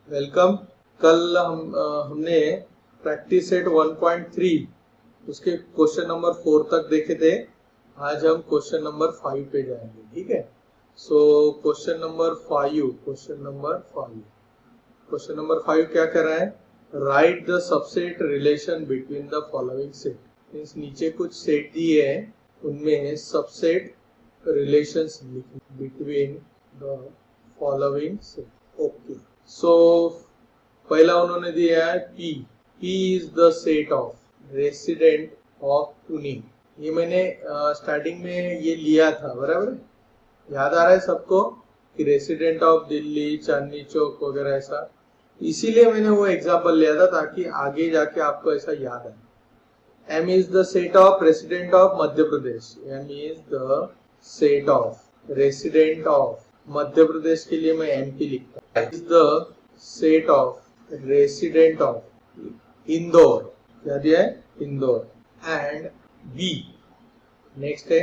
Welcome. कल हमने practice set 1.3 उसके क्वेश्चन नंबर 4 तक देखे थे। आज हम क्वेश्चन नंबर 5 पे जाएंगे, ठीक है। सो क्वेश्चन नंबर 5 क्या कर रहा है? Write the subset relation between the following set. Means नीचे कुछ सेट दिए हैं, उनमें subset relations between the following set. Okay, so पहला उन्होंने दिया है P is the set of resident of Pune. ये मैंने स्टार्टिंग में ये लिया था, बराबर है? याद आ रहा है सबको कि रेसिडेंट ऑफ दिल्ली, चांदनी चौक वगैरह ऐसा, इसीलिए मैंने वो एग्जांपल लिया था ताकि आगे जाके आपको ऐसा याद आए। M is the set of resident of Madhya Pradesh. M is the set of resident of Madhya Pradesh के लिए मैं MP लिखता हूँ। Is the set of resident of Indore, क्या दिया है? इंदौर। एंड B नेक्स्ट है,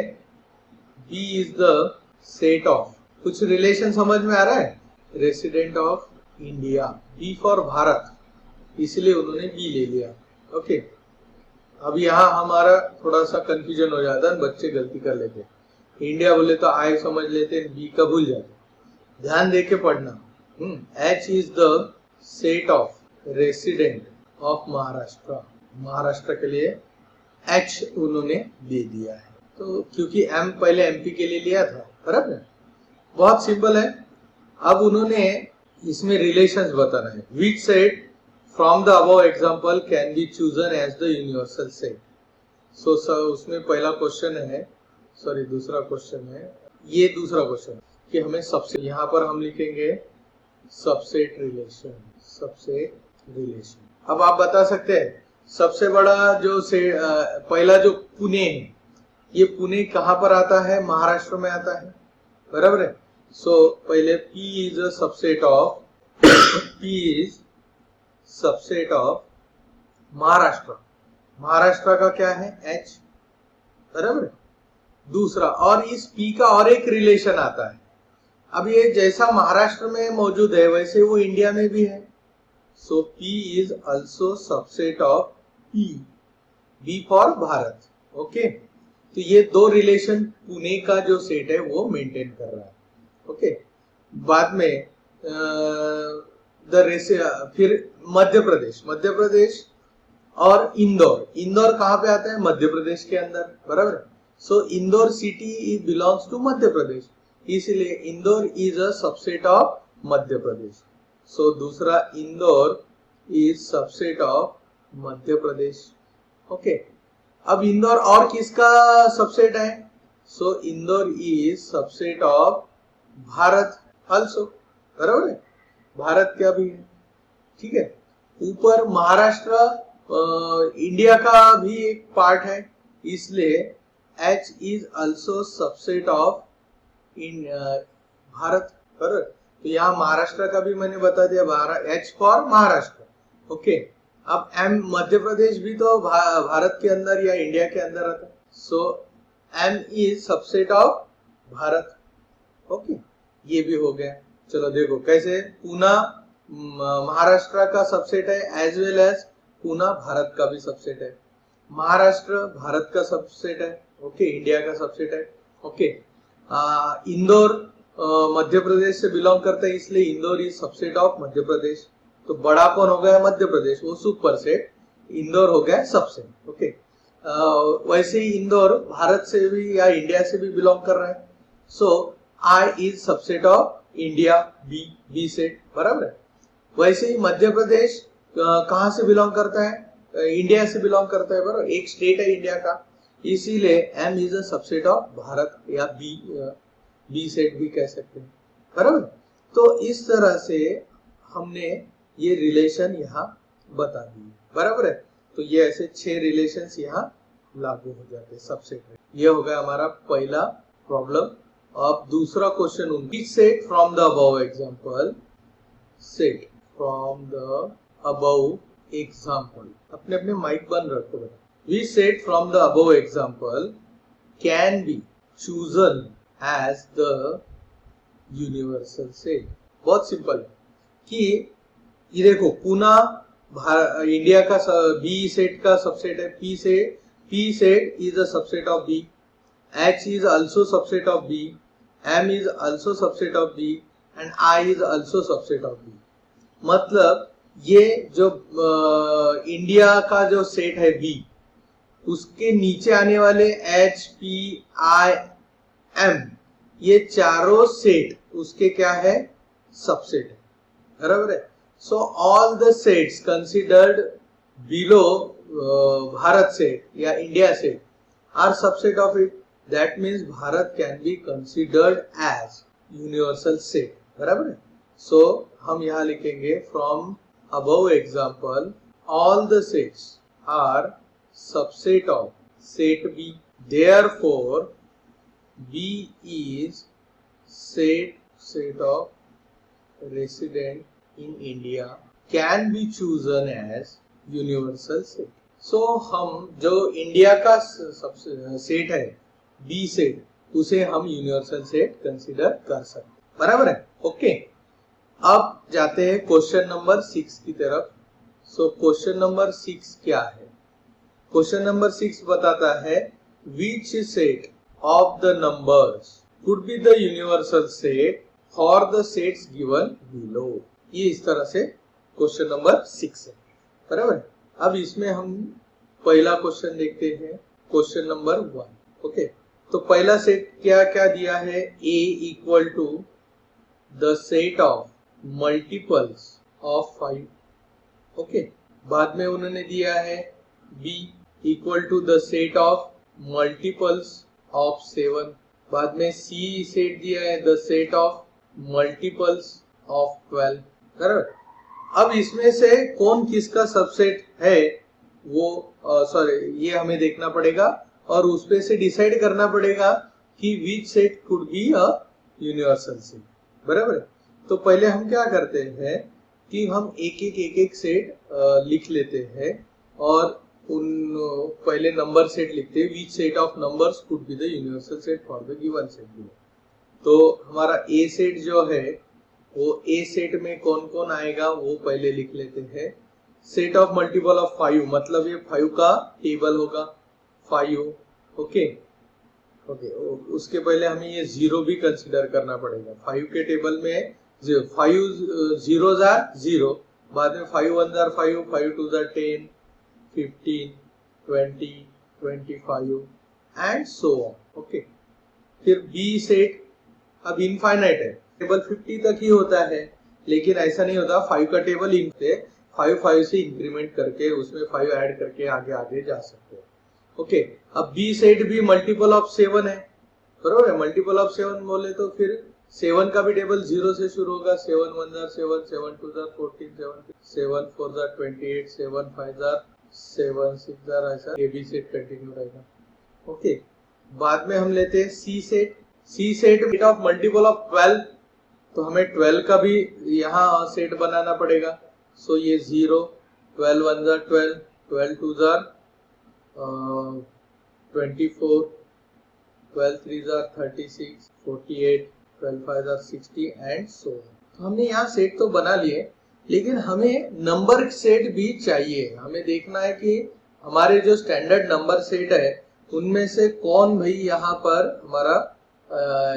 B is the set of, कुछ रिलेशन समझ में आ रहा है? Resident of India, B for Bharat, इसलिए उन्होंने B ले लिया। ओके, अब यहाँ हमारा थोड़ा सा कंफ्यूजन हो जाता है, बच्चे गलती कर लेते हैं। इंडिया बोले तो I समझ लेते हैं, B का भूल जाते। ध्यान दे के पढ़ना। H is the set of resident of Maharashtra. Maharashtra के लिए H उन्होंने दे दिया है, तो क्योंकि M पहले MP के लिए लिया था, बराबर। बहुत सिंपल है। अब उन्होंने इसमें रिलेशंस बताना है। Which set from the above example can be chosen as the universal set. So उसमें पहला क्वेश्चन है, सॉरी दूसरा क्वेश्चन है, ये दूसरा क्वेश्चन कि हमें सबसे, यहाँ पर हम लिखेंगे सबसेट रिलेशन। Subset relation. अब आप बता सकते हैं सबसे बड़ा जो से पहला जो पुणे है, ये पुणे कहाँ पर आता है? महाराष्ट्र में आता है, बराबर है। सो पहले P is a subset of, P is subset of Maharashtra. Maharashtra का क्या है? H, बराबर है। दूसरा, और इस P का और एक रिलेशन आता है। अब ये जैसा महाराष्ट्र में मौजूद है वैसे वो इंडिया में भी है। सो P is also subset of P, B for Bharat. Okay, तो ये दो रिलेशन पुणे का जो सेट है वो मेंटेन कर रहा है। ओके, बाद में फिर मध्य प्रदेश और इंदौर। इंदौर कहाँ पे आता है? मध्य प्रदेश के अंदर, बराबर। So Indore city belongs to Madhya Pradesh, इसलिए Indore is a subset of Madhya Pradesh. So दूसरा, Indore is subset of Madhya Pradesh. Okay, अब इंदौर और किसका सबसेट है? So Indore is subset of Bharat also, बराबर है। भारत क्या भी है, ठीक है। ऊपर महाराष्ट्र इंडिया का भी एक पार्ट है, इसलिए H is also subset of in Bharat, बराबर। तो यहाँ महाराष्ट्र का भी मैंने बता दिया, H फॉर महाराष्ट्र। ओके, अब M मध्य प्रदेश भी तो भारत के अंदर या इंडिया के अंदर आता है। सो M is subset of Bharat. Okay, ये भी हो गया। चलो देखो कैसे, पूना महाराष्ट्र का सबसेट है, as well as Poona Bharat का भी सबसेट है। महाराष्ट्र भारत का सबसेट है, ओके, इंडिया का सबसेट है। ओके, इंदौर मध्य प्रदेश से बिलोंग करता है, इसलिए Indore is subset of Madhya Pradesh. तो बड़ा कौन हो गया? मध्य प्रदेश, वो सुपर सेट, इंदौर हो गया सबसेट। ओके, वैसे ही इंदौर भारत से भी या इंडिया से भी बिलोंग कर रहा है। So I is subset of India, B set, बराबर है। वैसे ही मध्य प्रदेश कहाँ से बिलोंग करता है? इंडिया से बिलोंग करता है, बराबर, एक स्टेट है इंडिया का, इसीलिए M is a subset of Bharat, या बी सेट भी कह सकते हैं, बराबर। तो इस तरह से हमने ये रिलेशन यहाँ बता दी, बराबर है। तो ये ऐसे 6 रिलेशंस यहाँ लागू हो जाते हैं सबसेट में। ये हो गया हमारा पहला प्रॉब्लम। अब दूसरा क्वेश्चन, उनकी set from the above example, set from the above example, अपने अपने माइक बंद रखो बेटा। We set from the above example can be chosen as the universal set. बहुत सिंपल है कि ये देखो पुना इंडिया का बी सेट का सबसेट है, P set is a subset of B, H is also subset of B, M is also subset of B and I is also subset of B. मतलब ये जो इंडिया का जो set है B, उसके नीचे आने वाले H, P, I, M, ये चारों सेट उसके क्या है, सबसेट है, बराबर है. So all the sets considered below Bharat set या India set are subset of it. That means Bharat can be considered as universal set, बराबर है. So हम यहाँ लिखेंगे from above example all the sets are subset of set B. Therefore B is set of resident in India can be chosen as universal set. So हम जो India का set है B set, उसे हम universal set consider कर सकते, बराबर है. ओके, अब जाते हैं क्वेश्चन नंबर 6 की तरफ. सो क्वेश्चन नंबर 6 क्या है? क्वेश्चन नंबर 6 बताता है which set of the numbers could be the universal set for the sets given below. ये इस तरह से क्वेश्चन नंबर 6 है, बराबर है. अब इसमें हम पहला क्वेश्चन देखते हैं, क्वेश्चन नंबर 1. ओके, तो पहला सेट क्या क्या दिया है, A equal to the set of multiples of 5. Okay, बाद में उन्होंने दिया है B equal to the set of multiples of 7. बाद में C सेट दिया है the set of multiples of 12, बराबर. अब इसमें से कौन किसका सबसेट है वो ये हमें देखना पड़ेगा और उस पे से डिसाइड करना पड़ेगा कि which set could be a universal set, बराबर. तो पहले हम क्या करते हैं कि हम एक सेट लिख लेते हैं और उन पहले नंबर सेट लिखते हैं, which set of numbers could be the universal set for the given set. तो हमारा ए सेट जो है वो ए सेट में कौन कौन आएगा वो पहले लिख लेते हैं. सेट ऑफ मल्टीपल ऑफ 5, मतलब ये 5 का टेबल होगा 5. ओके, उसके पहले हमें ये 0 भी कंसिडर करना पड़ेगा. 5 के टेबल में 5 zeros are 0, बाद में 5 1s are 5, 5 2s are 10, 15, 20, 25 and so on. Okay, फिर बी सेट अब इनफाइनाइट है, टेबल 50 तक ही होता है, लेकिन ऐसा नहीं होता. 5 का टेबल 5 से इंक्रीमेंट करके उसमें 5 ऐड करके आगे जा सकते हैं. ओके, अब बी सेट भी मल्टीपल ऑफ 7 है, बराबर है. मल्टीपल ऑफ 7 बोले तो फिर 7 का भी टेबल 0 से शुरू होगा. 7 1s are 7, 7 2s are 14, 7 4s are 28, 7 5s are 7, 6s are ऐसा ए बी सेट कंटिन्यू रहेगा. ओके, बाद में हम लेते हैं C set. C set of multiple of 12, तो हमें 12 का भी यहाँ सेट बनाना पड़ेगा. सो ये 0, 12 1s are 12, 12 2s are 24, 12 3s are 36, 48, 12 5s are 60 and so. तो हमने यहाँ सेट तो बना लिए, लेकिन हमें नंबर सेट भी चाहिए. हमें देखना है कि हमारे जो स्टैंडर्ड नंबर सेट है उनमें से कौन भाई यहाँ पर हमारा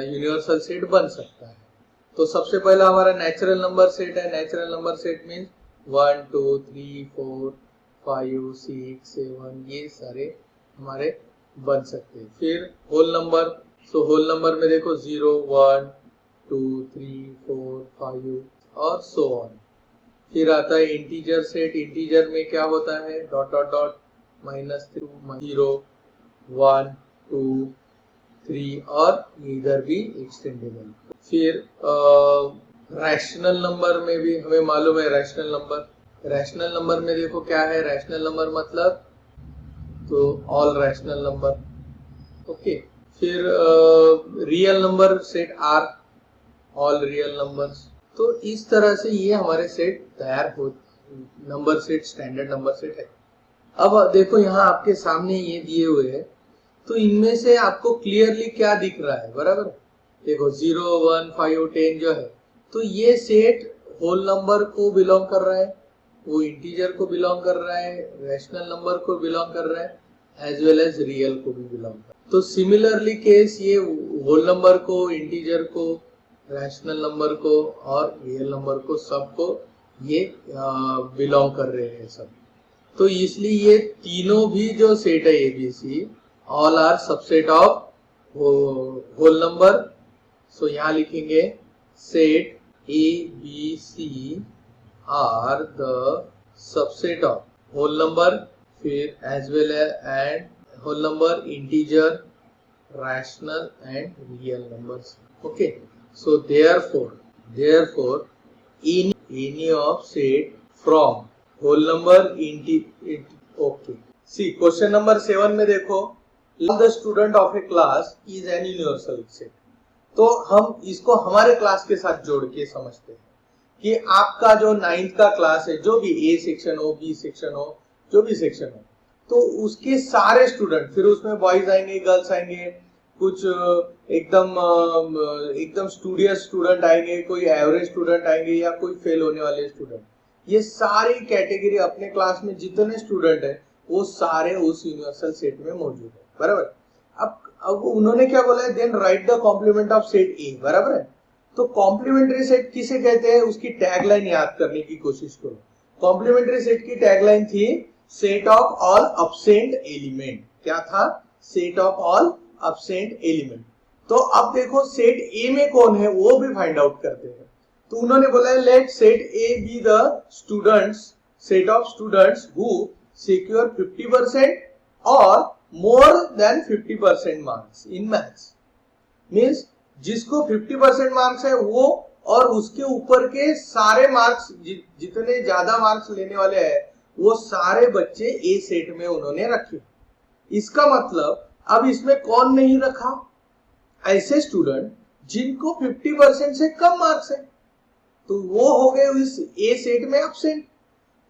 यूनिवर्सल सेट बन सकता है. तो सबसे पहला हमारा नेचुरल नंबर सेट है. नेचुरल नंबर सेट मीन्स 1 2 3 4 5 6 7, ये सारे हमारे बन सकते हैं. फिर whole number, so whole number में देखो 0 1 2 3 4 5 और सो ऑन. फिर आता है इंटीजर सेट. इंटीजर में क्या होता है, डॉट डॉट डॉट -2 0 1 2 3 और इधर भी एक्सटेंडेबल. फिर रैशनल नंबर में भी हमें मालूम है रैशनल नंबर. रैशनल नंबर में देखो क्या है, रैशनल नंबर मतलब तो ऑल रैशनल नंबर. ओके, फिर real number set R, all real numbers. तो इस तरह से ये हमारे सेट तैयार हो, number set standard number set है. अब देखो यहाँ आपके सामने ये दिए हुए हैं, तो इनमें से आपको क्लियरली क्या दिख रहा है, बराबर. देखो 0 1 5 10 जो है, तो ये सेट होल नंबर को बिलोंग कर रहा है, वो इंटीजर को बिलोंग कर रहा है, रैशनल नंबर को बिलोंग कर रहा है, एज वेल एज रियल को भी बिलोंग कर रहा है। तो सिमिलरली केस ये होल नंबर को, इंटीजर को, रैशनल नंबर को और रियल नंबर को सबको ये बिलोंग कर रहे हैं सब। तो इसलिए ये तीनों भी जो सेट है ABC all are subset of whole number. So यहाँ लिखेंगे set ABC are the subset of whole number, फिर as well and whole number, integer, rational and real numbers. Okay, so therefore any of set from whole number okay, see question number 7 में देखो, the student of a class is an universal set। तो हम इसको हमारे class के साथ जोड़ के समझते हैं कि आपका जो 9th का क्लास है, जो भी A सेक्शन हो, B सेक्शन हो, जो भी सेक्शन हो, तो उसके सारे स्टूडेंट, फिर उसमें बॉयज आएंगे, गर्ल्स आएंगे, कुछ एकदम स्टूडियस स्टूडेंट आएंगे, कोई एवरेज स्टूडेंट आएंगे या कोई फेल होने वाले स्टूडेंट, ये सारी कैटेगरी अपने क्लास में जितने स्टूडेंट है वो सारे उस यूनिवर्सल सेट में मौजूद है, बराबर। अब उन्होंने क्या बोला है, then write the complement of set A, बराबर है। तो कॉम्प्लीमेंट्री सेट किसे कहते हैं, उसकी टैगलाइन याद करने की कोशिश करो। कॉम्प्लीमेंट्री सेट की टैगलाइन थी set of all absent element. क्या था, set of all absent element. तो अब देखो सेट ए में कौन है वो भी फाइंड आउट करते हैं। तो उन्होंने बोला है let set A be the students, set of students who secure 50% और more than 50% marks in maths. Means जिसको 50% मार्क्स है वो और उसके ऊपर के सारे मार्क्स, जितने ज्यादा मार्क्स लेने वाले हैं वो सारे बच्चे ए सेट में उन्होंने रखे। इसका मतलब अब इसमें कौन नहीं रखा, ऐसे स्टूडेंट जिनको 50% से कम मार्क्स है, तो वो हो गए इस ए सेट में एब्सेंट।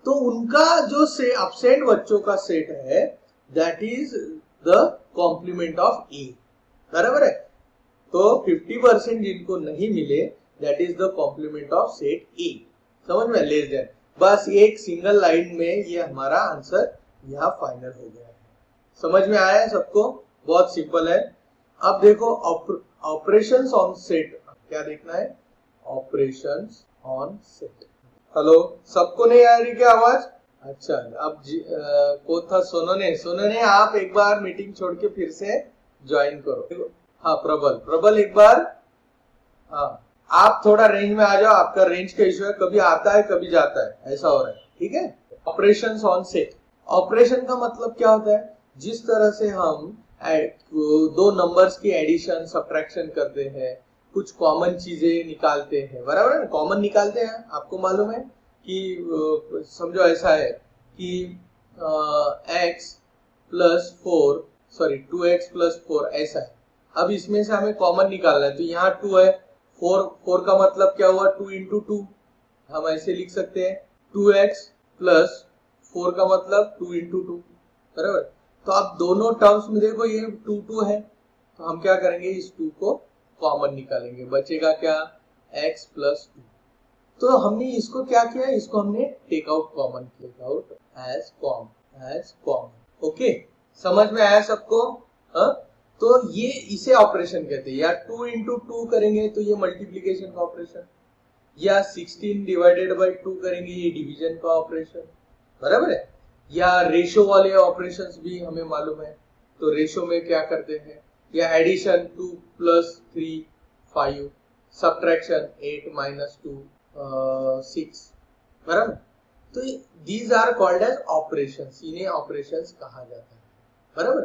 तो उनका जो से एब्सेंट बच्चों का सेट है that is the complement of A, बराबर है। तो 50% जिनको नहीं मिले that is the complement of set A. समझ में, लेस देन, बस एक सिंगल लाइन में ये हमारा आंसर यहाँ फाइनल हो गया है। समझ में आया है सबको, बहुत सिंपल है। अब देखो ऑपरेशंस ऑन सेट, क्या देखना है, ऑपरेशंस ऑन सेट। हेलो, सबको नहीं आ रही क्या आवाज? अच्छा, अब को था सोनोने आप एक बार मीटिंग छोड़ के फिर से ज्वाइन करो। हाँ प्रबल एक बार, हाँ आप थोड़ा रेंज में आ जाओ, आपका रेंज का इश्यू है, कभी आता है कभी जाता है, ऐसा हो रहा है, ठीक है। ऑपरेशंस ऑन सेट, ऑपरेशन का मतलब क्या होता है, जिस तरह से हम दो नंबर्स की एडिशन सब्ट्रैक्शन करते हैं, कुछ कॉमन चीजें निकालते हैं, बराबर है ना, कॉमन निकालते हैं। आपको मालूम है कि समझो ऐसा है कि x plus 4 sorry 2x plus 4 ऐसा है। अब इसमें से हमें कॉमन निकालना है, तो यहाँ 2 है, 4 का मतलब क्या हुआ, 2 इंटू 2, हम ऐसे लिख सकते हैं 2x प्लस 4 का मतलब 2 इंटू 2, बराबर। तो अब दोनों टर्म्स में देखो ये 2 है, तो हम क्या करेंगे, इस 2 को कॉमन निकालेंगे, बचेगा क्या, x प्लस 2। तो हमने इसको क्या किया, इसको हमने टेक आउट कॉमन किया, आउट एज कॉमन। ओके, समझ में आया सबको? हाँ, तो ये इसे ऑपरेशन कहते हैं। या 2 इंटू 2 करेंगे तो ये मल्टीप्लीकेशन का ऑपरेशन, या 16 डिवाइडेड बाई 2 करेंगे ये डिवीजन का ऑपरेशन, बराबर है। या रेशो वाले ऑपरेशंस भी हमें मालूम है, तो रेशो में क्या करते हैं, या एडिशन 2 प्लस 3 5, सब्ट्रैक्शन 8 माइनस 2 6, बराबर। तो these are called as operations, इन्हें ऑपरेशंस कहा जाता है, बराबर।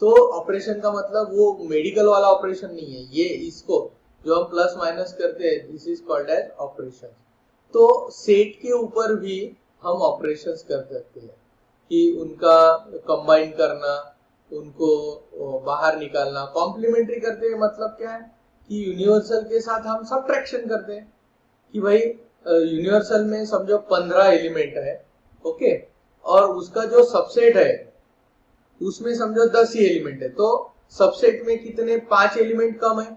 तो ऑपरेशन का मतलब वो मेडिकल वाला ऑपरेशन नहीं है, ये इसको जो हम प्लस माइनस करते हैं this is called as operation. तो सेट के ऊपर भी हम ऑपरेशंस कर सकते हैं कि उनका कंबाइन करना, उनको बाहर निकालना। कॉम्प्लीमेंट्री करते हैं मतलब क्या है कि यूनिवर्सल के साथ हम सब्ट्रैक्शन करते हैं कि भाई यूनिवर्सल में समझो 15 एलिमेंट है, ओके, और उसका जो सबसेट है उसमें समझो 10 ही एलिमेंट है, तो सबसेट में कितने 5 एलिमेंट कम है,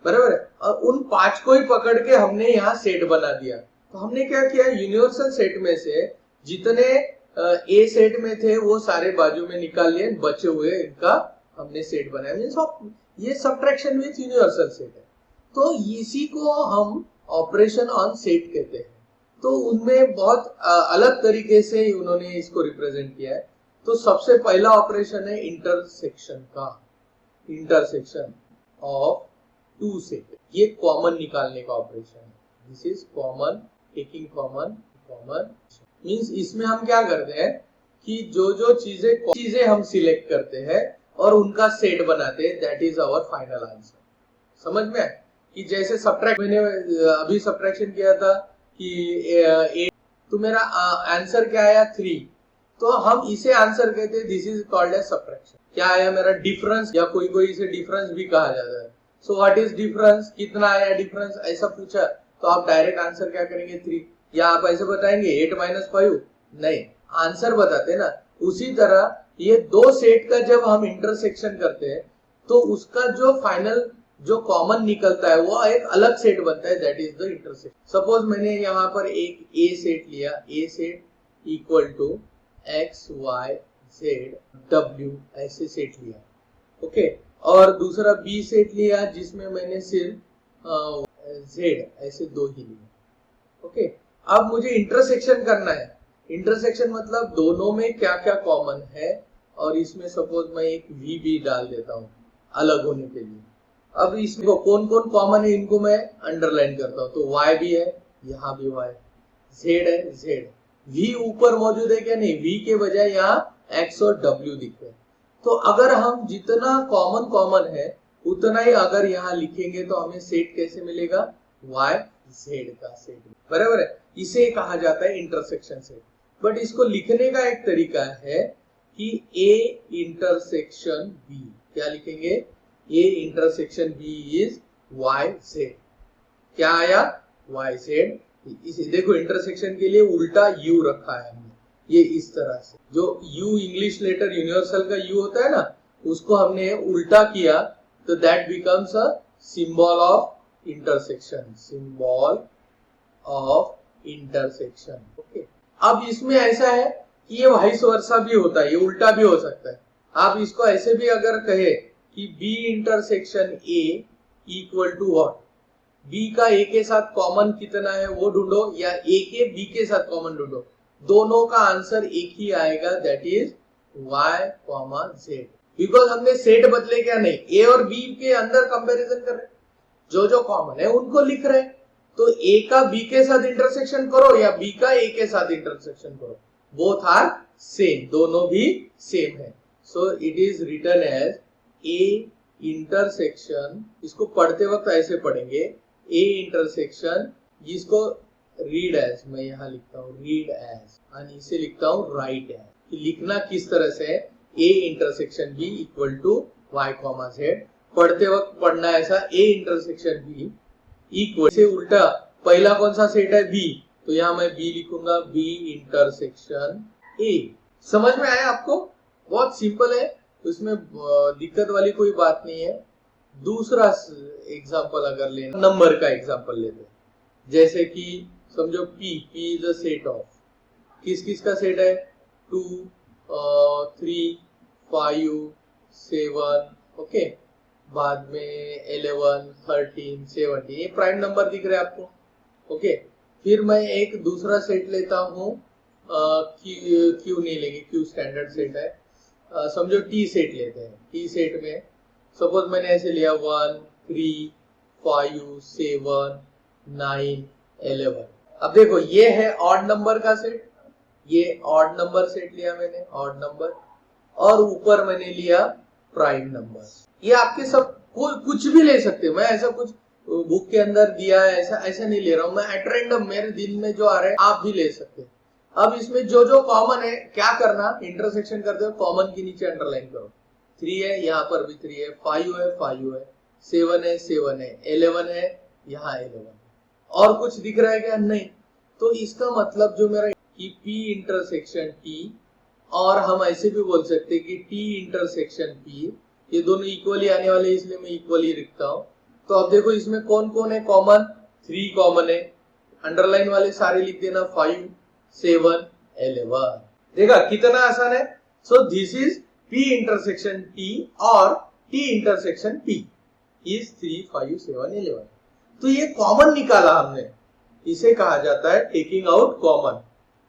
बराबर है। और उन 5 को ही पकड़ के हमने यहाँ सेट बना दिया। तो हमने क्या किया, यूनिवर्सल सेट में से जितने ए सेट में थे वो सारे बाजू में निकाल लिए, बचे हुए इनका हमने सेट बनाया। मींस ये सबट्रैक्शन विथ यूनिवर्सल सेट है। तो इसी को हम ऑपरेशन ऑन सेट कहते हैं। तो उनमें बहुत अलग तरीके से उन्होंने इसको रिप्रेजेंट किया है। तो सबसे पहला ऑपरेशन है इंटरसेक्शन का, इंटरसेक्शन ऑफ टू सेट। ये कॉमन निकालने का ऑपरेशन है। This is common, taking common. Means इसमें हम क्या करते हैं कि जो चीजें हम सिलेक्ट करते हैं और उनका सेट बनाते हैं, that is our final answer. समझ में आए कि जैसे सब्ट्रैक्ट, मैंने अभी सब्ट्रैक्शन किया था कि तो मेरा आंसर क्या आया 3, तो हम इसे आंसर कहते हैं, this is called as subtraction. क्या आया मेरा डिफरेंस, या कोई इसे डिफरेंस भी कहा जाता है। सो व्हाट इज डिफरेंस, कितना आया डिफरेंस, ऐसा पूछा तो आप डायरेक्ट आंसर क्या करेंगे 3, या आप ऐसे बताएंगे 8 - 5, नहीं, आंसर बताते ना। उसी तरह ये दो सेट का जब हम इंटरसेक्शन करते हैं तो उसका जो फाइनल जो कॉमन निकलता है वो एक अलग सेट बनता है, that is the intersection. Suppose मैंने यहाँ पर एक ए सेट लिया, A set equal to X Y Z W, ऐसे सेट लिया, ओके। और दूसरा बी सेट लिया जिसमें मैंने सिर्फ जेड, ऐसे 2 ही लिए, ओके। अब मुझे इंटरसेक्शन करना है। इंटरसेक्शन मतलब दोनों में क्या क्या कॉमन है, और इसमें सपोज मैं एक वी भी डाल देता हूँ अलग होने के लिए। अब इसमें कौन कौन कॉमन है इनको मैं अंडरलाइन करता हूँ। तो y भी है, यहाँ भी y, z है, z, v ऊपर मौजूद है क्या, नहीं, v के बजाय यहाँ x और w दिख रहे हैं। तो अगर हम जितना कॉमन है उतना ही अगर यहाँ लिखेंगे तो हमें सेट कैसे मिलेगा, y z का सेट, बराबर है। इसे कहा जाता है इंटरसेक्शन सेट। बट इसको लिखने का एक तरीका है कि a इंटरसेक्शन b, क्या लिखेंगे, a intersection b is y z। क्या आया, y z। इसे देखो इंटरसेक्शन के लिए उल्टा u रखा है हमने, ये इस तरह से, जो u इंग्लिश लेटर यूनिवर्सल का u होता है ना, उसको हमने उल्टा किया तो that becomes a symbol of intersection, symbol of intersection, okay. अब इसमें ऐसा है कि ये वाइस वर्सा भी होता है, ये उल्टा भी हो सकता है। आप इसको ऐसे भी अगर कहे कि B intersection A equal to what, B का A के साथ कॉमन कितना है वो ढूंढो, या A के B के साथ कॉमन ढूंढो, दोनों का आंसर एक ही आएगा, that is y, z। Because हमने सेट बदले क्या, नहीं, A और B के अंदर कंपैरिजन कर रहे, जो कॉमन है उनको लिख रहे। तो A का B के साथ इंटरसेक्शन करो या B का A के साथ इंटरसेक्शन करो, बोथ आर सेम, दोनों भी सेम है। So it is written as A intersection, इसको पढ़ते वक्त ऐसे पढ़ेंगे, A इंटरसेक्शन, जिसको रीड एज मैं यहाँ लिखता हूँ, रीड एज, और इसे लिखता हूँ राइट एज। लिखना किस तरह से है, A intersection B equal to y, z। पढ़ते वक्त पढ़ना ऐसा, A इंटरसेक्शन B इक्वल से उल्टा, पहला कौन सा सेट है, B, तो यहाँ मैं B लिखूंगा, B इंटरसेक्शन A। समझ में आया आपको, बहुत सिंपल है, उसमें दिक्कत वाली कोई बात नहीं है। दूसरा एग्जांपल अगर लेना, नंबर का एग्जांपल लेते हैं, जैसे कि समझो P is a set of, किस किस का सेट है, 2, 3, 5, 7, ओके, बाद में 11, 13, 17, ये प्राइम नंबर दिख रहे हैं आपको, ओके। फिर मैं एक दूसरा सेट लेता हूँ, क्यू नहीं लेंगे, क्यू स्टैंडर्ड सेट है, समझो टी सेट लेते हैं। टी सेट में सपोज मैंने ऐसे लिया 1, 3, 5, 7, 9, 11। अब देखो ये है ऑड नंबर का सेट, ये ऑड नंबर सेट लिया मैंने, ऑड नंबर, और ऊपर मैंने लिया प्राइम नंबर। ये आपके सब कुछ भी ले सकते हो, मैं ऐसा कुछ बुक के अंदर दिया है ऐसा नहीं ले रहा हूं मैं, एट रैंडम मेरे दिल में जो आ रहा है आप भी ले सकते हैं। अब इसमें जो कॉमन है क्या करना, इंटरसेक्शन करते हो कॉमन के नीचे अंडरलाइन करो, 3 है, यहाँ पर भी 3 है, 5 है, 5 है, 7 है, 7 है, 11 है, यहाँ 11 है, और कुछ दिख रहा है क्या, नहीं। तो इसका मतलब जो मेरा कि P इंटरसेक्शन T, और हम ऐसे भी बोल सकते हैं कि T इंटरसेक्शन P, ये दोनों इक्वली आने वाले, इसलिए मैं इक्वली लिखता हूँ। तो अब देखो इसमें कौन कौन है कॉमन, 3 कॉमन है, अंडरलाइन वाले सारे लिख देना, 5, 7, 11। देखा कितना आसान है। So this is P intersection T और T इंटरसेक्शन P इज 3, 5, 7, 11। तो ये कॉमन निकाला हमने, इसे कहा जाता है taking out common.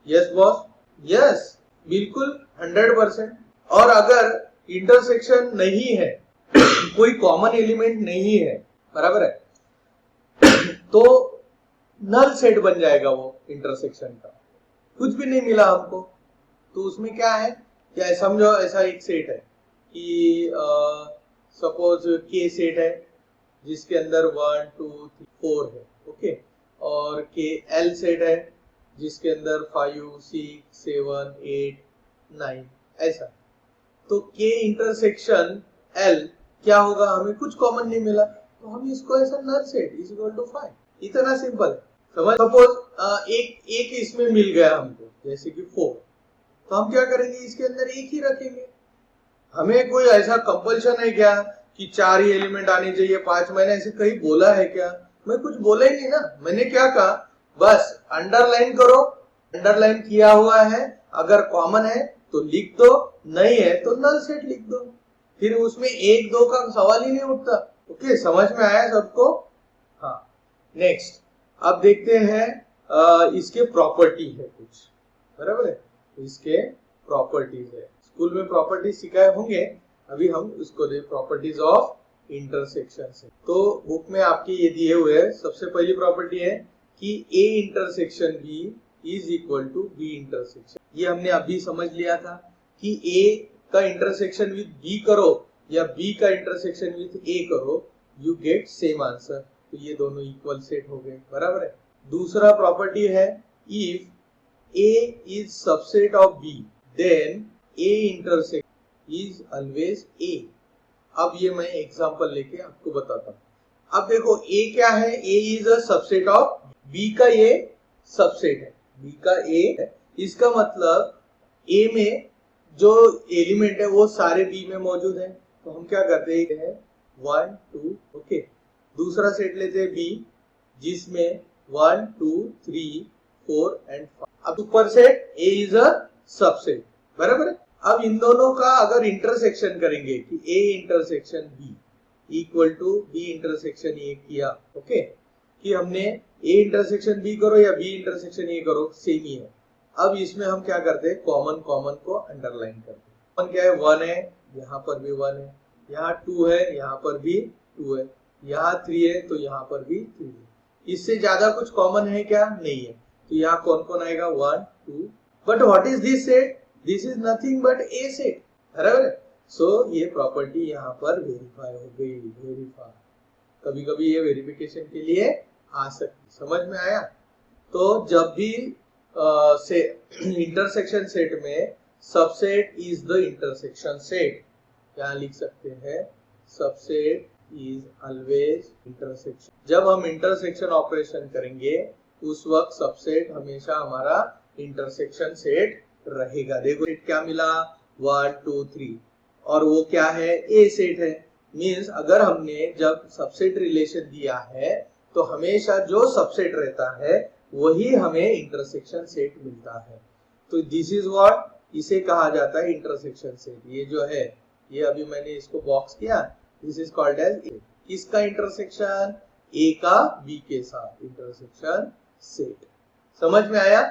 Yes boss, yes बिल्कुल 100%। और अगर इंटरसेक्शन नहीं है, कोई कॉमन एलिमेंट नहीं है, बराबर है, तो नल सेट बन जाएगा वो इंटरसेक्शन का, कुछ भी नहीं मिला हमको। तो उसमें क्या है, क्या समझो ऐसा एक सेट है कि सपोज के सेट है जिसके अंदर 1, 2, 3, 4 है, ओके, और के एल सेट है जिसके अंदर 5, 6, 7, 8, 9 ऐसा। तो के इंटरसेक्शन एल क्या होगा, हमें कुछ कॉमन नहीं मिला तो हम इसको ऐसा null set is equal to 5, इतना सिंपल। समझ, सपोज एक इसमें मिल गया हमको जैसे कि 4, तो हम क्या करेंगे, इसके अंदर एक ही रखेंगे। हमें कोई ऐसा कंपल्शन है क्या कि 4 ही एलिमेंट आने चाहिए, 5 मैंने ऐसे कहीं बोला है क्या? मैं कुछ बोला ही नहीं ना। मैंने क्या कहा, बस अंडरलाइन करो, अंडरलाइन किया हुआ है, अगर कॉमन है तो लिख दो, नहीं है तो नल सेट लिख दो, फिर उसमें 1, 2 का सवाल ही नहीं उठता। ओके, समझ में आया सबको? हाँ, नेक्स्ट अब देखते हैं इसके प्रॉपर्टी है कुछ, बराबर है, इसके प्रॉपर्टीज है। स्कूल में प्रॉपर्टीज सिखाए होंगे, अभी हम उसको दे प्रॉपर्टीज ऑफ इंटरसेक्शन से। तो बुक में आपके ये दिए हुए हैं। सबसे पहली प्रॉपर्टी है कि A intersection B is equal to B intersection. ये हमने अभी समझ लिया था कि ए का इंटरसेक्शन विद बी करो या बी का इंटरसेक्शन विद ए करो, यू गेट सेम आंसर। तो ये दोनों इक्वल सेट हो गए, बराबर है। दूसरा प्रॉपर्टी है, if A is subset of B, then A intersection is always A। अब ये मैं एग्जांपल लेके आपको बताता हूँ। अब देखो A क्या है, A is a subset of B का ये सबसेट है, B का A है, इसका मतलब A में जो एलिमेंट है वो सारे B में मौजूद है। तो हम क्या करते हैं, 1, 2, ओके। दूसरा सेट लेते हैं B जिसमें 1, 2, 3, 4 एंड 5। अब super set A is a subset, बराबर है। अब इन दोनों का अगर इंटरसेक्शन करेंगे कि A intersection B equal to B intersection A किया, ओके, कि हमने A इंटरसेक्शन B करो या B इंटरसेक्शन A करो, सेम ही है। अब इसमें हम क्या करते हैं, कॉमन को अंडरलाइन करते हैं। कॉमन क्या है, 1 है, यहाँ पर भी 1 है, यहाँ 2 है, यहाँ पर भी 2 है, यहाँ 3 है तो यहाँ पर भी 3 है। इससे ज्यादा कुछ कॉमन है क्या, नहीं है। तो यहाँ कौन कौन आएगा, 1, 2। But what is this set, this is nothing but A set, बराबर है। सो ये प्रॉपर्टी यहाँ पर वेरीफाई हो गई, वेरीफाई। कभी कभी ये वेरिफिकेशन के लिए आ सकती, समझ में आया? तो जब भी इंटरसेक्शन सेट में subset is the intersection set, क्या लिख सकते हैं, सबसेट इज ऑलवेज इंटरसेक्शन। जब हम इंटरसेक्शन ऑपरेशन करेंगे उस वक्त सबसेट हमेशा हमारा इंटरसेक्शन सेट रहेगा। देखो क्या मिला, 1, 2, 3, और वो क्या है, ए सेट है। मींस अगर हमने जब सबसेट रिलेशन दिया है तो हमेशा जो सबसेट रहता है वही हमें इंटरसेक्शन सेट मिलता है। तो दिस इज व्हाट, इसे कहा जाता है इंटरसेक्शन सेट। ये जो है, ये अभी मैंने इसको बॉक्स किया, this is called as A. किसका इंटरसेक्शन, ए का बी के साथ इंटरसेक्शन सेट। समझ में आया?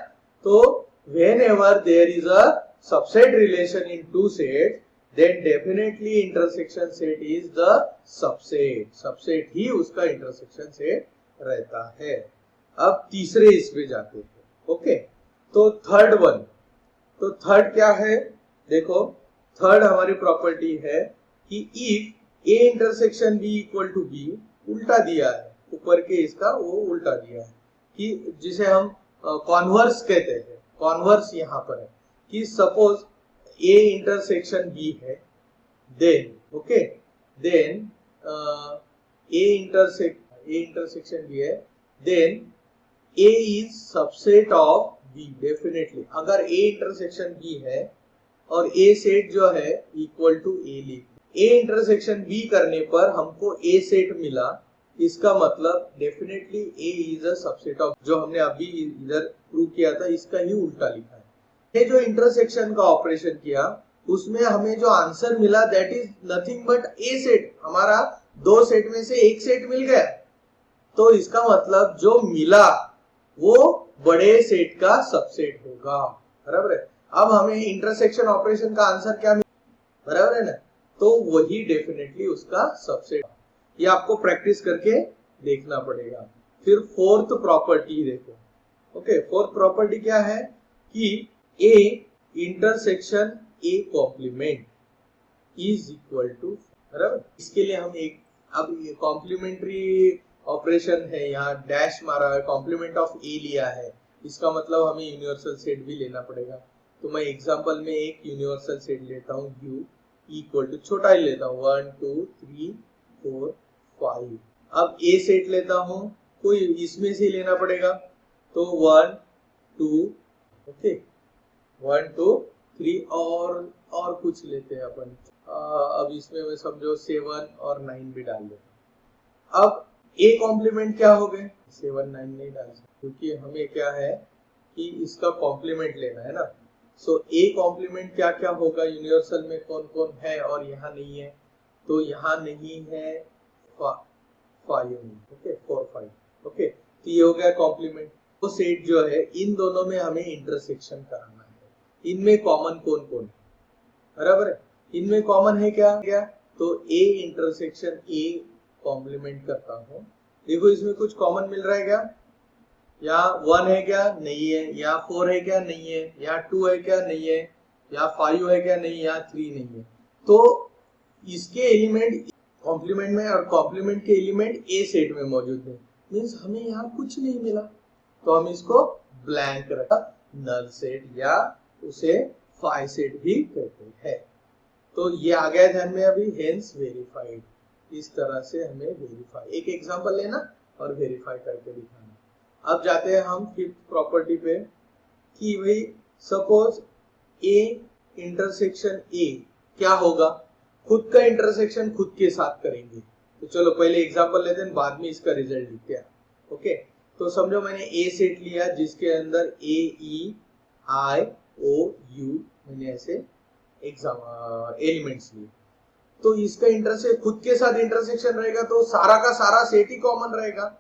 तो whenever there is a subset relation in two sets, then definitely intersection set is the subset। subset ही उसका intersection set रहता है। अब तीसरे इस पे जाते हैं, ओके। तो थर्ड वन, तो थर्ड क्या है, देखो थर्ड हमारी प्रॉपर्टी है कि if A intersection B equal to B, उल्टा दिया है, ऊपर के इसका वो उल्टा दिया है, कि जिसे हम कॉन्वर्स कहते हैं। कॉन्वर्स यहाँ पर है कि सपोज A इंटरसेक्शन B है, then okay, then A intersection B है, then A is subset of B। Definitely अगर A इंटरसेक्शन B है और A सेट जो है इक्वल टू A लिख, A इंटरसेक्शन B करने पर हमको A सेट मिला, इसका मतलब definitely A is a subset of, जो हमने अभी इधर प्रूव किया था इसका ही उल्टा लिखा है। ये जो इंटरसेक्शन का ऑपरेशन किया उसमें हमें जो आंसर मिला that is nothing but A set. हमारा दो सेट में से एक सेट मिल गया, तो इसका मतलब जो मिला वो बड़े सेट का सबसेट होगा, बराबर है। अब हमें इंटरसेक्शन ऑपरेशन का आंसर क्या मिला, बराबर है ना, तो वही डेफिनेटली उसका सबसेट। ये आपको प्रैक्टिस करके देखना पड़ेगा। फिर फोर्थ प्रॉपर्टी देखो। ओके, फोर्थ प्रॉपर्टी क्या है कि A intersection A complement is equal to, बराबर। इसके लिए हम एक, अब ये कॉम्प्लीमेंट्री ऑपरेशन है, यहाँ डैश मारा है, कॉम्प्लीमेंट ऑफ ए लिया है, इसका मतलब हमें यूनिवर्सल सेट भी लेना पड़ेगा। तो मैं एग्जांपल में एक यूनिवर्सल सेट लेता हूँ u इक्वल टू, छोटा ही लेता हूँ 1 2 3 4 5। अब ए सेट लेता हूँ, कोई इसमें से लेना पड़ेगा, तो 1 2, ओके 1 2 3 और कुछ लेते हैं अपन। अब इसमें मैं समझो 7 और 9 भी डाल देता हूँ। अब ए कॉम्प्लीमेंट क्या हो गए, 7 9 नहीं डाल सकते क्योंकि हमें क्या है कि इसका कॉम्प्लीमेंट लेना है ना। सो ए कॉम्प्लीमेंट क्या क्या होगा, यूनिवर्सल में कौन कौन है और यहाँ नहीं है, तो यहाँ नहीं है 5, ओके 4 5, ओके, तो ये हो गया कॉम्प्लीमेंट। तो सेट जो है इन दोनों में हमें इंटरसेक्शन कराना है, इनमें कॉमन कौन कौन है, बराबर है। इनमें कॉमन है क्या, तो ए इंटरसेक्शन ए कॉम्प्लीमेंट करता हूँ। देखो इसमें कुछ कॉमन मिल रहा है क्या, या 1 है क्या, नहीं है, या 4 है क्या, नहीं है, या 2 है क्या, नहीं है, या 5 है क्या, नहीं, या 3 नहीं है। तो इसके एलिमेंट कॉम्प्लीमेंट में और कॉम्प्लीमेंट के एलिमेंट ए सेट में मौजूद है, मीन्स हमें यहाँ कुछ नहीं मिला, तो हम इसको ब्लैंक रखा, नल सेट या उसे फाई सेट भी कहते हैं। तो ये आ गया ध्यान में अभी, हेंस वेरीफाइड। इस तरह से हमें वेरीफाई, एक एग्जांपल लेना और वेरीफाई करके दिखाना। अब जाते हैं हम फिफ्थ प्रॉपर्टी पे कि भाई सपोज ए इंटरसेक्शन ए क्या होगा, खुद का इंटरसेक्शन खुद के साथ करेंगे। तो चलो पहले एग्जांपल लेते हैं, बाद में इसका रिजल्ट लिखते हैं। ओके, तो समझो मैंने ए सेट लिया जिसके अंदर ए ई आई ओ यू, मैंने ऐसे एलिमेंट्स लिए, तो इसका इंटरसेक्शन खुद के साथ इंटरसेक्शन रहेगा तो सारा का सारा सेट ही कॉमन रहेगा।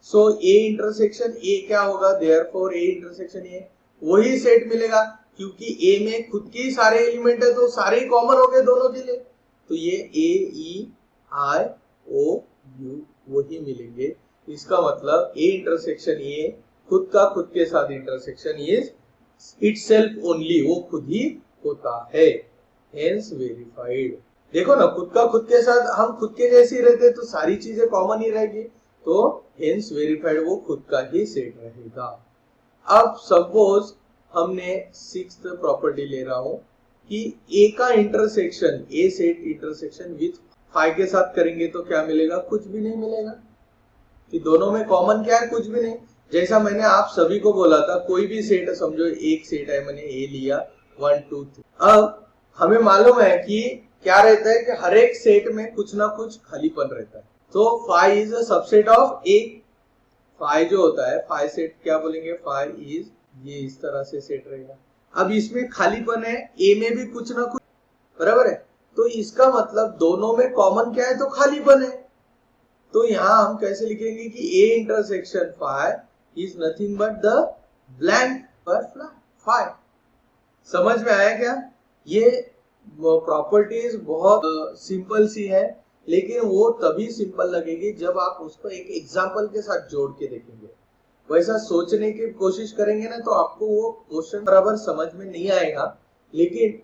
सो ए इंटरसेक्शन ए क्या होगा, देयरफॉर ए इंटरसेक्शन ए वही सेट मिलेगा, क्योंकि ए में खुद के ही सारे एलिमेंट है तो सारे ही कॉमन हो गए दोनों के लिए, तो ये ए ई आई ओ यू वही मिलेंगे। इसका मतलब ए इंटरसेक्शन ए खुद का खुद के साथ इंटरसेक्शन इज इटसेल्फ ओनली, वो खुद ही होता है, हेंस वेरीफाइड। देखो ना, खुद का खुद के साथ हम खुद के जैसे रहते तो सारी चीजें कॉमन ही रहेगी, तो हेंस वेरीफाइड वो खुद का ही सेट रहेगा। अब सपोज हमने सिक्स्थ प्रॉपर्टी ले रहा हूं कि ए का intersection A set intersection with phi के साथ करेंगे तो क्या मिलेगा, कुछ भी नहीं मिलेगा, कि दोनों में कॉमन क्या है, कुछ भी नहीं। जैसा मैंने आप सभी को बोला था, कोई भी सेट है, समझो एक सेट है, मैंने ए लिया 1 2 3। अब हमें मालूम है कि क्या रहता है कि हर एक सेट में कुछ ना कुछ खालीपन रहता है, तो phi is a subset of A. Phi जो होता है, फाई सेट क्या बोलेंगे, फाई इज, ये इस तरह से सेट रहेगा। अब इसमें खालीपन है, ए में भी कुछ ना कुछ, बराबर है, तो इसका मतलब दोनों में कॉमन क्या है, तो खालीपन है। तो यहाँ हम कैसे लिखेंगे कि A intersection phi is nothing but the blank phi. समझ में आया क्या? ये प्रॉपर्टीज बहुत सिंपल सी है, लेकिन वो तभी सिंपल लगेगी जब आप उसको एक एग्जांपल के साथ जोड़ के देखेंगे। वैसा सोचने की कोशिश करेंगे ना तो आपको वो क्वेश्चन बराबर समझ में नहीं आएगा, लेकिन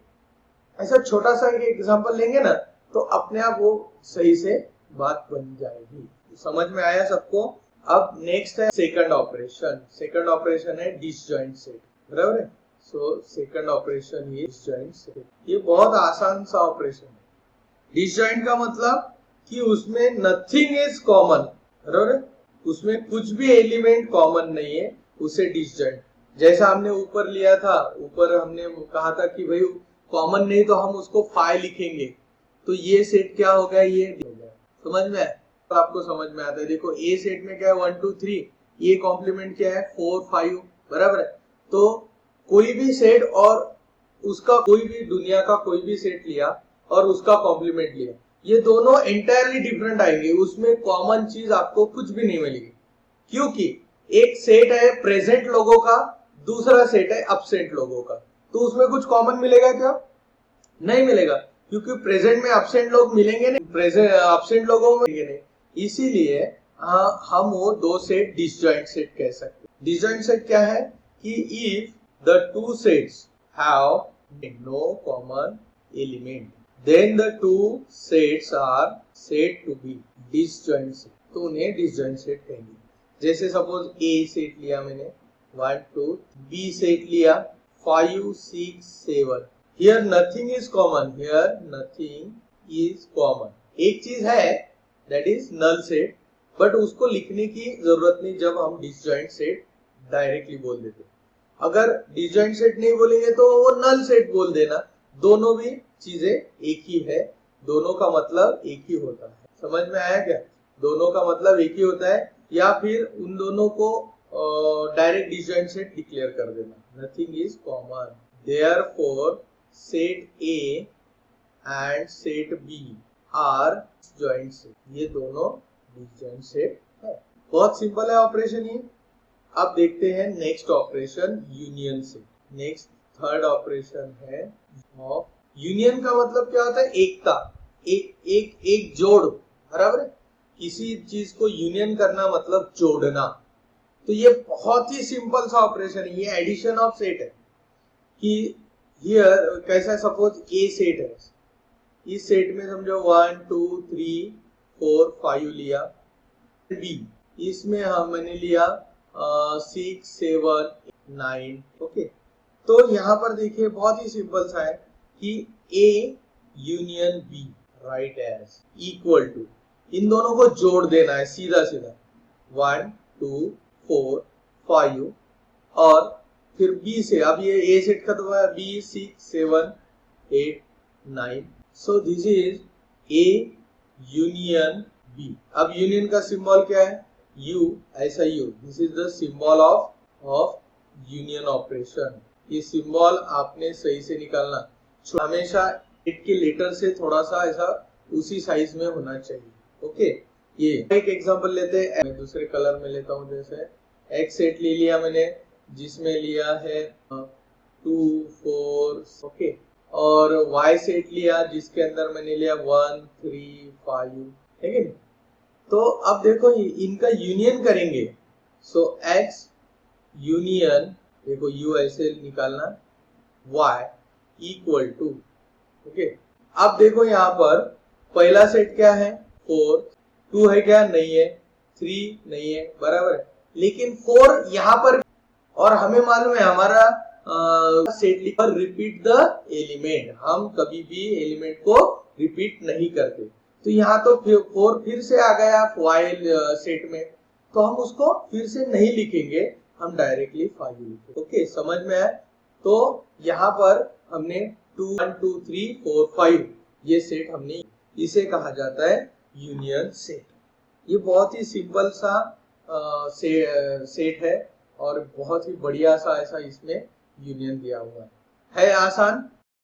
ऐसा छोटा सा एक एग्जांपल लेंगे ना तो अपने आप वो सही से बात बन जाएगी। समझ में आया सबको? अब नेक्स्ट है सेकंड ऑपरेशन। सेकंड ऑपरेशन है डिसजॉइंट सेट, बराबर है। सो सेकंड ऑपरेशन ये डिसजॉइंट सेट, ये बहुत आसान सा ऑपरेशन है। डिसजॉइंट का मतलब कि उसमें नथिंग इज कॉमन, बराबर है, उसमें कुछ भी एलिमेंट कॉमन नहीं है, उसे डिसजॉइंट। जैसा हमने ऊपर लिया था, ऊपर हमने कहा था कि भाई कॉमन नहीं तो हम उसको फाई लिखेंगे, तो ये सेट क्या हो गया, ये हो गया। समझ में? आपको समझ में आता है। देखो ए सेट में क्या है 1 2 3, ये कॉम्प्लीमेंट क्या है 4 5, बराबर है। तो कोई भी सेट और उसका कोई भी दुनिया का कोई भी सेट लिया और उसका कॉम्प्लीमेंट लिया, ये दोनों एंटायरली डिफरेंट आएंगे, उसमें कॉमन चीज आपको कुछ भी नहीं मिलेगी, क्योंकि एक सेट है प्रेजेंट लोगों का, दूसरा सेट है अब्सेंट लोगों का। तो उसमें कुछ कॉमन मिलेगा क्या? नहीं मिलेगा, क्योंकि प्रेजेंट में अब्सेंट लोग मिलेंगे नहीं, प्रेजेंट अब्सेंट लोगों में मिलेंगे नहीं। इसीलिए हम वो दो सेट डिसजॉइंट सेट कह सकते हैं। डिसजॉइंट सेट क्या है कि if the two sets have no common element, then the two sets are said to be disjoint set, तो उन्हें disjoint set कहेंगे। जैसे सपोज A सेट लिया मैंने 1 2, B सेट लिया 5 6 7, here nothing is common, here nothing is common, एक चीज है that is null set, but उसको लिखने की जरूरत नहीं जब हम disjoint set डायरेक्टली बोल देते। अगर disjoint set नहीं बोलेंगे तो वो null set बोल देना, दोनों भी चीजें एक ही है, दोनों का मतलब एक ही होता है। समझ में आया क्या? दोनों का मतलब एक ही होता है, या फिर उन दोनों को डायरेक्ट डिसजॉइंट सेट डिक्लेयर कर देना। Nothing is common, therefore set A and set B are disjoint set, ये दोनों डिसजॉइंट सेट है। बहुत सिंपल है ऑपरेशन ये। अब देखते हैं next operation union set. Next third operation है ऑफ यूनियन। का मतलब क्या होता है? एकता, एक जोड़, बराबर है। किसी चीज को यूनियन करना मतलब जोड़ना। तो ये बहुत ही सिंपल सा ऑपरेशन है, ये एडिशन ऑफ सेट है। कि हियर कैसा, सपोज ए सेट है, इस सेट में समझो 1 2 3 4 5 लिया, बी इसमें मैंने लिया 6 7 9, ओके। तो यहाँ पर देखिए बहुत ही सिंपल सा है कि A union B write as equal to, इन दोनों को जोड़ देना है सीधा सीधा, 1 2 4 5, और फिर B से, अब ये A सेट का तो है B 6 7 8 9, so this is A union B। अब यूनियन का सिंबल क्या है? U, ऐसा U, this is the symbol of union operation. ये सिंबल आपने सही से निकालना, हमेशा इट के लेटर से थोड़ा सा ऐसा उसी साइज में होना चाहिए, ओके। ये एक एग्जांपल लेते हैं, मैं दूसरे कलर में लेता हूँ। जैसे एक्स सेट ले लिया मैंने, जिसमें लिया है 2 4, ओके, और वाई सेट लिया जिसके अंदर मैंने लिया 1 3 5, ठीक है। तो अब देखो इनका यूनियन करेंगे, सो एक्स यूनियन, देखो u ऐसे निकालना, y इक्वल टू, ओके। अब देखो यहाँ पर पहला सेट क्या है 4, 2 है क्या? नहीं है, 3 नहीं है, बराबर है। लेकिन 4 यहाँ पर, और हमें मालूम है हमारा सेट लिखा रिपीट द एलिमेंट, हम कभी भी एलिमेंट को रिपीट नहीं करते। तो यहाँ तो 4 फिर से आ गया y सेट में, तो हम उसको फिर से नहीं लिखेंगे, हम डायरेक्टली 5 लिखेंगे, ओके। समझ में आया? तो यहाँ पर हमने 2 1 2 3 4 5 ये सेट हमने, इसे कहा जाता है यूनियन सेट। ये बहुत ही सिंपल सा सेट है और बहुत ही बढ़िया सा ऐसा इसमें यूनियन दिया हुआ है आसान।